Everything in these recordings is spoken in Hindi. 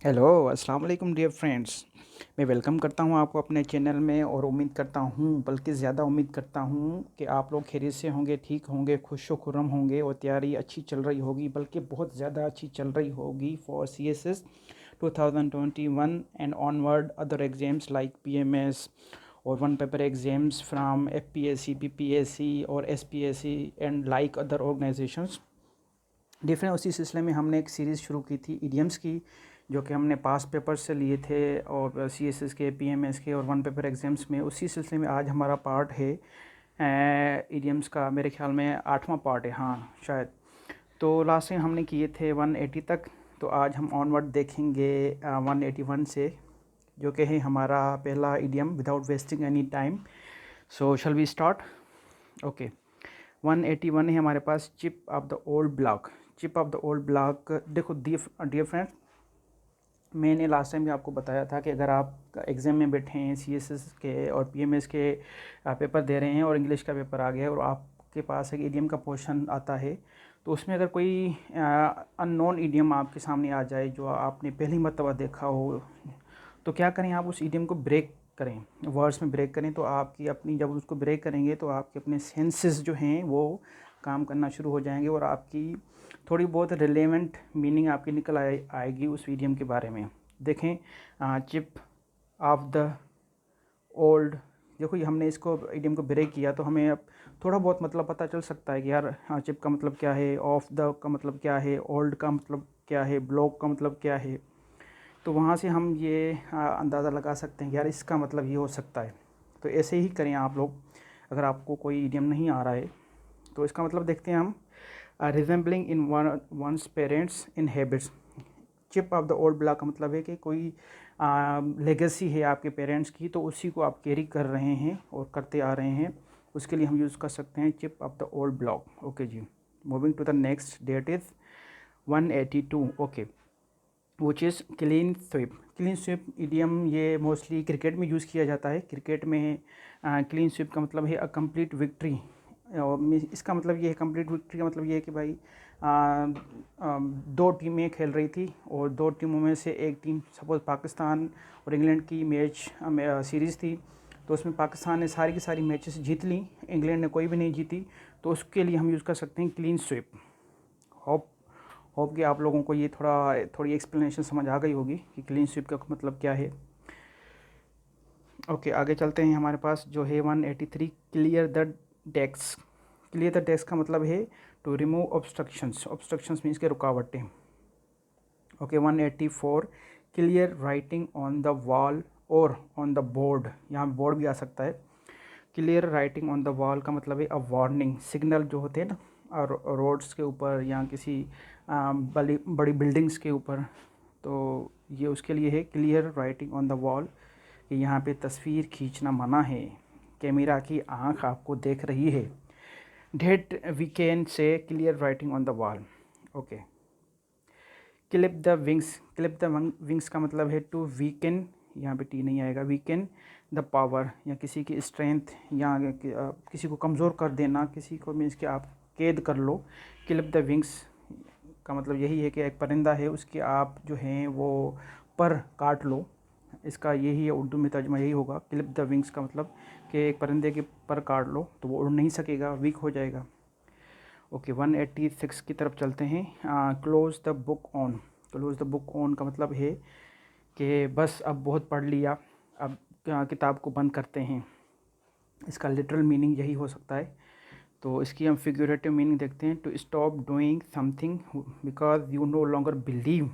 हेलो अस्सलाम वालेकुम डियर फ्रेंड्स। मैं वेलकम करता हूं आपको अपने चैनल में और उम्मीद करता हूं, बल्कि ज़्यादा उम्मीद करता हूं कि आप लोग खैरियत से होंगे, ठीक होंगे, खुश व खुर्रम होंगे और तैयारी अच्छी चल रही होगी, बल्कि बहुत ज़्यादा अच्छी चल रही होगी for CSS 2021 and onward other exams like PMS और one paper exams from FPSC, PPSC और SPSC and like other organisations different. उसी सिलसिले में हमने एक सीरीज़ शुरू की थी इडियम्स की, जो कि हमने पास पेपर से लिए थे और CSS के, PMS के और वन पेपर एग्ज़ाम्स में। उसी सिलसिले में आज हमारा पार्ट है इडियम्स का, मेरे ख्याल में 8वां पार्ट है, हाँ शायद। तो लास्ट टाइम हमने किए थे 180 तक, तो आज हम ऑनवर्ड देखेंगे 181 से, जो कि है हमारा पहला idiom without wasting any time. So shall we start. Okay, 181 है हमारे पास, chip of the old block. Chip of the old block, देखो डियर फ्रेंड्स, मैंने लास्ट टाइम भी आपको बताया था कि अगर आप एग्ज़ाम में बैठे हैं CSS के और PMS के पेपर दे रहे हैं और इंग्लिश का पेपर आ गया है और आपके पास एक इडियम का पोर्शन आता है, तो उसमें अगर कोई अननोन इडियम आपके सामने आ जाए जो आपने पहली मर्तबा देखा हो, तो क्या करें, आप उस इडियम को ब्रेक करें, वर्ड्स में ब्रेक करें। तो आपकी अपनी, जब उसको ब्रेक करेंगे तो आपके अपने सेंसेस जो हैं वो काम करना शुरू हो जाएंगे और आपकी थोड़ी बहुत रिलेवेंट मीनिंग आपकी निकल आएगी उस इडियम के बारे में। देखें, चिप ऑफ द ओल्ड, देखो ये हमने इसको इडियम को ब्रेक किया तो हमें अब थोड़ा बहुत मतलब पता चल सकता है कि यार हाँ, चिप का मतलब क्या है, ऑफ द का मतलब क्या है, ओल्ड का मतलब क्या है, ब्लॉक का मतलब क्या है। तो वहाँ से हम ये अंदाज़ा लगा सकते हैं कि यार इसका मतलब ये हो सकता है। तो ऐसे ही करें आप लोग, अगर आपको कोई इडियम नहीं आ रहा है तो इसका मतलब देखते हैं हम। Resembling in one's parents in habits. Chip of the old block का मतलब है कि कोई लेगेसी है आपके पेरेंट्स की, तो उसी को आप कैरी कर रहे हैं और करते आ रहे हैं। उसके लिए हम यूज़ कर सकते हैं chip of the old block. Okay जी, moving to the next, that is 182। Okay, which is clean sweep. Clean sweep idiom ये मोस्टली क्रिकेट में यूज़ किया जाता है। क्रिकेट में क्लीन स्विप का मतलब है अ कंप्लीट विक्ट्री। और इसका मतलब ये है, कंप्लीट विक्ट्री का मतलब ये है कि भाई दो टीमें खेल रही थी और दो टीमों में से एक टीम, सपोज़ पाकिस्तान और इंग्लैंड की मैच सीरीज़ थी, तो उसमें पाकिस्तान ने सारी की सारी मैचेस जीत ली, इंग्लैंड ने कोई भी नहीं जीती, तो उसके लिए हम यूज़ कर सकते हैं क्लीन स्विप। होप होप कि आप लोगों को ये थोड़ी एक्सप्लेनेशन समझ आ गई होगी कि क्लीन स्विप का मतलब क्या है। ओके, आगे चलते हैं। हमारे पास जो है 183, clear the desk. Clear the desk का मतलब है to remove obstructions. Obstructions means के रुकावटें। Okay, 184, clear writing on the wall और ऑन द बोर्ड। यहाँ बोर्ड भी आ सकता है। Clear writing on the wall का मतलब है अ वार्निंग सिग्नल जो होते हैं ना, और रोड्स के ऊपर या किसी बड़ी बड़ी बिल्डिंग्स के ऊपर, तो ये उसके लिए है clear writing on the wall कि यहाँ पे तस्वीर खींचना मना है, कैमरा की आंख आपको देख रही है। That we can say clear writing on the wall. Okay, clip the wings. Clip the wings का मतलब है टू वीकन, यहाँ पे टी नहीं आएगा, वीकन द पावर या किसी की स्ट्रेंथ या किसी को कमज़ोर कर देना, किसी को मीन्स कि आप कैद कर लो। क्लिप द विंग्स का मतलब यही है कि एक परिंदा है, उसके आप जो हैं वो पर काट लो। इसका यही है, उर्दू में तर्जुमा यही होगा। क्लिप द विंग्स का मतलब कि एक परिंदे के पर काट लो तो वो उड़ नहीं सकेगा, वीक हो जाएगा। ओके, 186 की तरफ चलते हैं। Close the book on. Close the book on का मतलब है कि बस अब बहुत पढ़ लिया, अब किताब को बंद करते हैं। इसका लिटरल मीनिंग यही हो सकता है। तो इसकी हम फिगरेटिव मीनिंग देखते हैं। To stop doing something because you no longer believe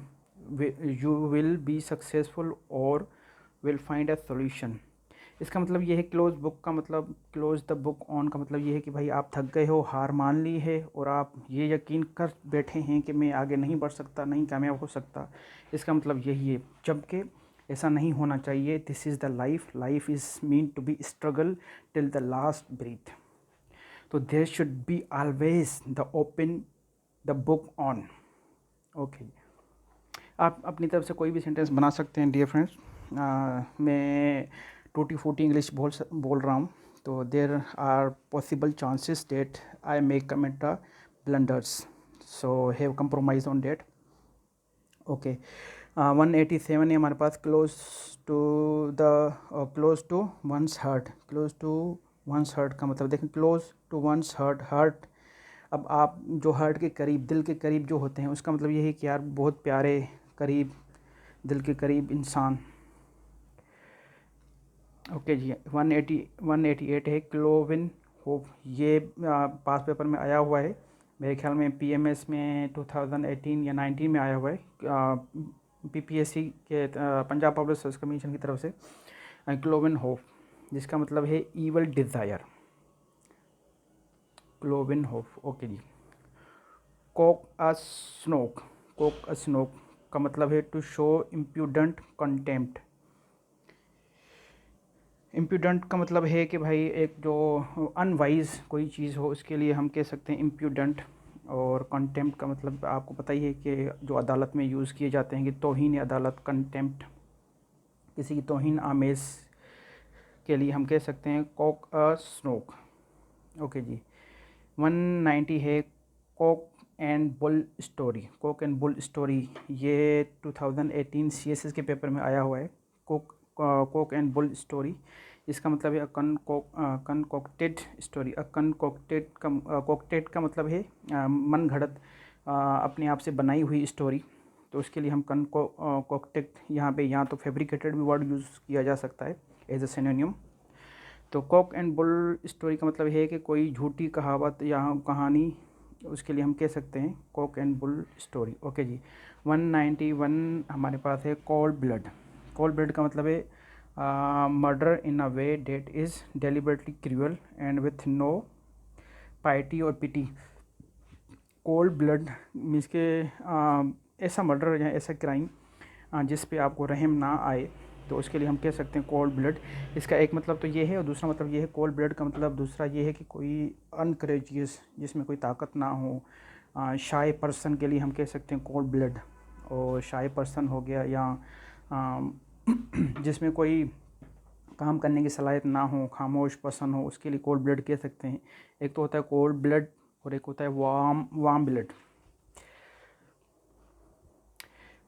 you will be successful और विल फाइंड अ सोल्यूशन। इसका मतलब ये है, क्लोज बुक का मतलब, क्लोज द बुक ऑन का मतलब ये है कि भाई आप थक गए हो, हार मान ली है और आप ये यकीन कर बैठे हैं कि मैं आगे नहीं बढ़ सकता, नहीं कामयाब हो सकता। इसका मतलब यही है, जबकि ऐसा नहीं होना चाहिए। This is the life, life is mean to be struggle till the last breath. तो there should be always the open the book on. Okay, आप अपनी तरफ से कोई भी सेंटेंस बना सकते हैं डियर फ्रेंड्स। मैं टूटी फूटी इंग्लिश बोल रहा हूँ, तो there are possible chances that I make commit blunders, so have compromise on that. Okay, 187 है हमारे पास, close to one's heart. Close to one's heart का मतलब देखें, close to one's heart, heart. अब आप जो हर्ट के करीब, दिल के करीब जो होते हैं, उसका मतलब ये है कि यार बहुत प्यारे, करीब, दिल के करीब इंसान। ओके जी। 188 है क्लोविन होप। ये पास पेपर में आया हुआ है मेरे ख्याल में, पीएमएस में 2018 या 19 में आया हुआ है, पीपीएससी के पंजाब पब्लिक सर्विस कमीशन की तरफ से। क्लोविन होप, जिसका मतलब है evil desire. Cloven hope. Okay जी। Cock a snook. Cock a snook का मतलब है to show impudent contempt. Impudent का मतलब है कि भाई एक जो अनवाइज कोई चीज़ हो, उसके लिए हम कह सकते हैं इम्प्यूडेंट। और कंटेम्प्ट का मतलब आपको पता ही है कि जो अदालत में यूज़ किए जाते हैं कि तौहीन अदालत, कंटेम्प्ट, किसी की तौहीन आमेज़ के लिए हम कह सकते हैं कोक अ स्नोक। ओके जी। 190 है Coke and bull story. Coke and bull story ये 2018 सीएसएस के पेपर में आया हुआ है। कोक एंड बुल स्टोरी, इसका मतलब है कनकॉक्टेड स्टोरी। कॉक्टेड का मतलब है मन घड़त, अपने आप से बनाई हुई स्टोरी। तो उसके लिए हम कॉक्टेड, यहाँ पे या तो फैब्रिकेटेड भी वर्ड यूज़ किया जा सकता है एज अ सिनोनियम। तो कॉक एंड बुल स्टोरी का मतलब है कि कोई झूठी कहावत या कहानी, उसके लिए हम कह सकते हैं cock and bull story. Okay जी। 191 हमारे पास है कोल्ड ब्लड। कोल्ड ब्लड का मतलब है murder in a way that is deliberately cruel and with no pity और पिटी। कोल्ड ब्लड मीन्स के ऐसा मर्डर या ऐसा क्राइम जिस पे आपको रहम ना आए, तो उसके लिए हम कह सकते हैं कोल्ड ब्लड। इसका एक मतलब तो ये है, और दूसरा मतलब ये है, कोल्ड ब्लड का मतलब दूसरा ये है कि कोई अनकरेजियस, जिसमें कोई ताकत ना हो, शाय पर्सन के लिए हम कह सकते हैं कोल्ड ब्लड। और शाय पर्सन हो गया, या जिसमें कोई काम करने की सलाहियत ना हो, खामोश पर्सन हो, उसके लिए कोल्ड ब्लड कह सकते हैं। एक तो होता है कोल्ड ब्लड और एक होता है वार्म ब्लड।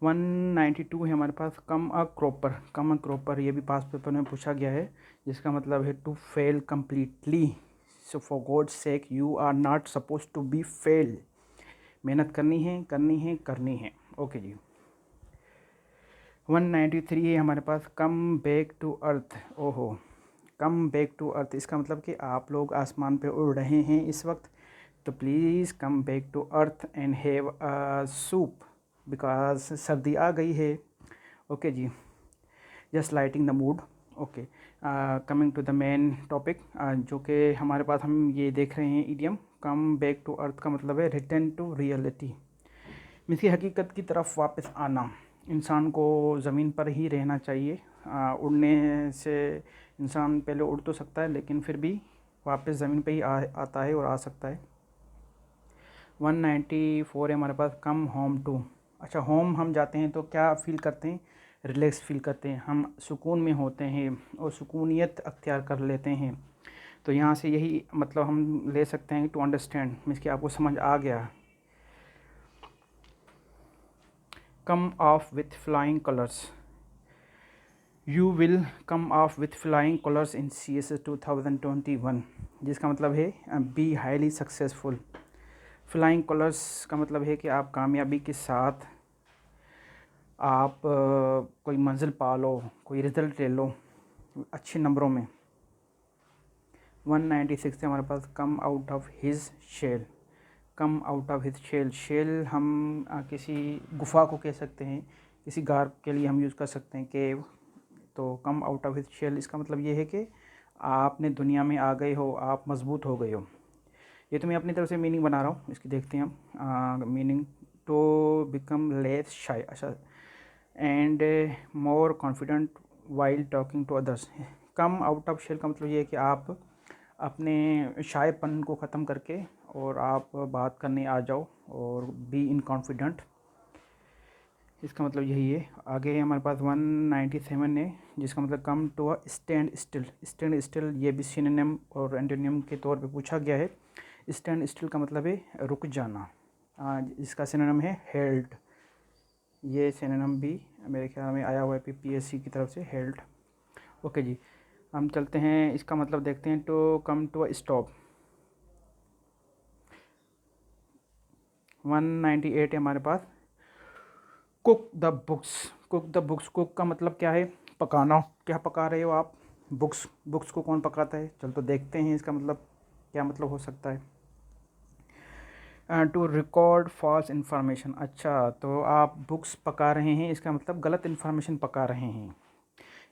192 है हमारे पास कम अ क्रॉपर। ये भी पास पेपर में पूछा गया है, जिसका मतलब है to fail completely. So for god sake you are not suppose to be fail. मेहनत करनी है, करनी है, करनी है। ओके जी। 193 है हमारे पास कम बैक टू अर्थ। ओहो, कम बैक टू अर्थ, इसका मतलब कि आप लोग आसमान पे उड़ रहे हैं इस वक्त, तो please come back to earth and have a soup, because सर्दी आ गई है। ओके जी। Just lighting the mood. Okay, coming to the main topic, जो कि हमारे पास हम ये देख रहे हैं idiom. Come back to earth का मतलब है रिटर्न टू रियलिटी, मीन्स की हकीकत की तरफ वापस आना। इंसान को ज़मीन पर ही रहना चाहिए। उड़ने से इंसान पहले उड़ तो सकता है, लेकिन फिर भी वापस ज़मीन पे ही आता है और आ सकता है। 194 है हमारे पास कम होम टू। अच्छा, होम हम जाते हैं तो क्या फ़ील करते हैं? रिलैक्स फ़ील करते हैं, हम सुकून में होते हैं और सुकूनियत अख्तियार कर लेते हैं। तो यहाँ से यही मतलब हम ले सकते हैं टू अंडरस्टैंड, मीन्स कि आपको समझ आ गया। Come off with flying colours. You will come off with flying colours in CSS 2021, जिसका मतलब है be highly successful. Flying colours का मतलब है कि आप कामयाबी के साथ आप कोई मंजिल पा लो, कोई रिज़ल्ट ले लो अच्छे नंबरों में। 196 से हमारे पास come out of his shell. Come out of his shell. Shell हम किसी गुफा को कह सकते हैं, किसी गार के लिए हम यूज़ कर सकते हैं केव। तो come out of his shell, इसका मतलब ये है कि आपने दुनिया में आ गए हो, आप मजबूत हो गए हो। ये तो मैं अपनी तरफ से मीनिंग बना रहा हूँ, इसकी देखते हैं हम meaning. To become less shy, अच्छा, and more confident while talking to others. Come out of shell का मतलब ये है कि आप अपने शायपन को ख़त्म करके और आप बात करने आ जाओ, और बी इन कॉन्फिडेंट, इसका मतलब यही है। आगे है हमारे पास 197 है, जिसका मतलब come to a stand still. Stand still ये भी सिनोनिम और एंटोनिम के तौर पे पूछा गया है। स्टैंड स्टिल का मतलब है रुक जाना, जिसका सिनोनिम है हेल्ड। ये सिनोनिम भी मेरे ख्याल में आया हुआ है पीपीएससी की तरफ से, हेल्ड। ओके जी, हम चलते हैं, इसका मतलब देखते हैं। To come to a stop, 198 है हमारे पास। Cook the books, cook the books, cook का मतलब क्या है? पकाना। क्या पका रहे हो आप? बुक्स। बुक्स को कौन पकाता है? चल तो देखते हैं इसका मतलब क्या मतलब हो सकता है। टू रिकॉर्ड फॉल्स इन्फॉर्मेशन, अच्छा तो आप बुक्स पका रहे हैं, इसका मतलब गलत इन्फॉर्मेशन पका रहे हैं।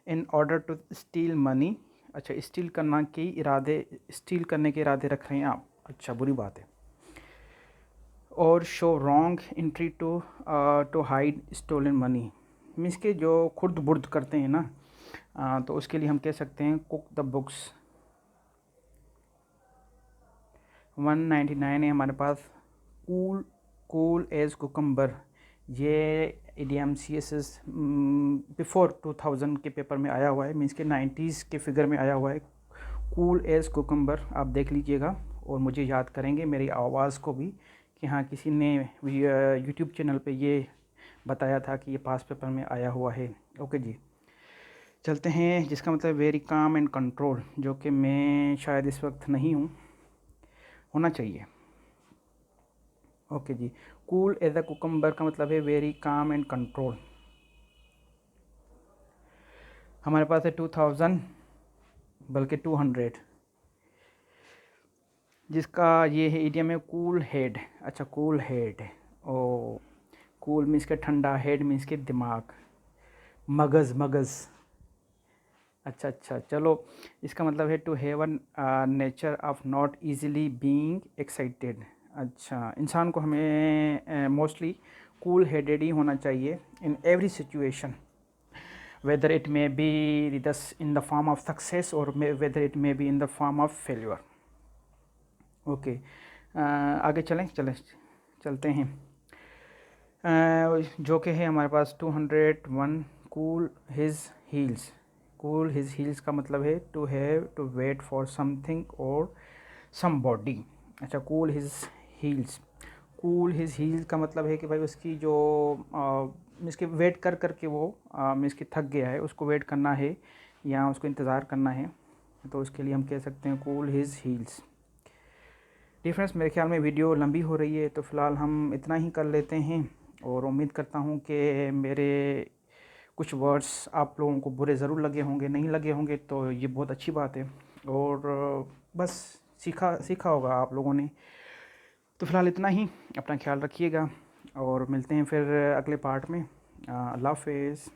In order to steal money, अच्छा स्टील करना के इरादे, स्टील करने के इरादे रख रहे हैं आप, अच्छा बुरी बात है। और show wrong entry to hide stolen money, means के जो खुर्द बुर्द करते हैं ना, तो उसके लिए हम कह सकते हैं कुक द बुक्स। 199 है हमारे पास। कूल, कूल एज कुकम्बर, ये इडियम सी एस एस बिफोर 2000 के पेपर में आया हुआ है, मीन्स के 90s के फिगर में आया हुआ है। कूल एज कुकम्बर, आप देख लीजिएगा और मुझे याद करेंगे मेरी आवाज़ को भी कि हाँ किसी ने यूट्यूब चैनल पे ये बताया था कि ये पास पेपर में आया हुआ है। ओके जी, चलते हैं, जिसका मतलब वेरी काम एंड कंट्रोल, जो कि मैं शायद इस वक्त नहीं हूँ, होना चाहिए। ओके जी, कूल एज अ कुकम्बर का मतलब है वेरी काम एंड कंट्रोल। हमारे पास है 2000, बल्कि 200, जिसका ये है इडियम है कूल हेड। अच्छा कूल हेड, ओ कूल मीन्स के ठंडा, हेड मीन्स के दिमाग, मगज़, मगज़। अच्छा अच्छा, चलो, इसका मतलब है to have a nature of not easily being excited. अच्छा, इंसान को हमें मोस्टली कूल हेडेड ही होना चाहिए in every situation, whether it may be this in the form of success or whether it may be in the form of failure. Okay, आगे चलते हैं। जो कि है हमारे पास 201, cool his heels. Cool his heels का मतलब है to have to wait for something और सम बॉडी। अच्छा, cool his heels, cool his heels का मतलब है कि भाई उसकी जो मीन्स के वेट कर कर के वो मीन्स के थक गया है, उसको वेट करना है या उसको इंतज़ार करना है, तो उसके लिए हम कह सकते हैं कूल हिज हील्स। डिफरेंस, मेरे ख्याल में वीडियो लंबी हो रही है तो फ़िलहाल हम इतना ही कर लेते हैं, और उम्मीद करता हूँ कि मेरे कुछ वर्ड्स आप लोगों को बुरे ज़रूर लगे होंगे, नहीं लगे होंगे तो ये बहुत अच्छी बात है, और बस सीखा होगा आप लोगों ने। तो फ़िलहाल इतना ही, अपना ख्याल रखिएगा और मिलते हैं फिर अगले पार्ट में। अल्लाह हाफ़िज़।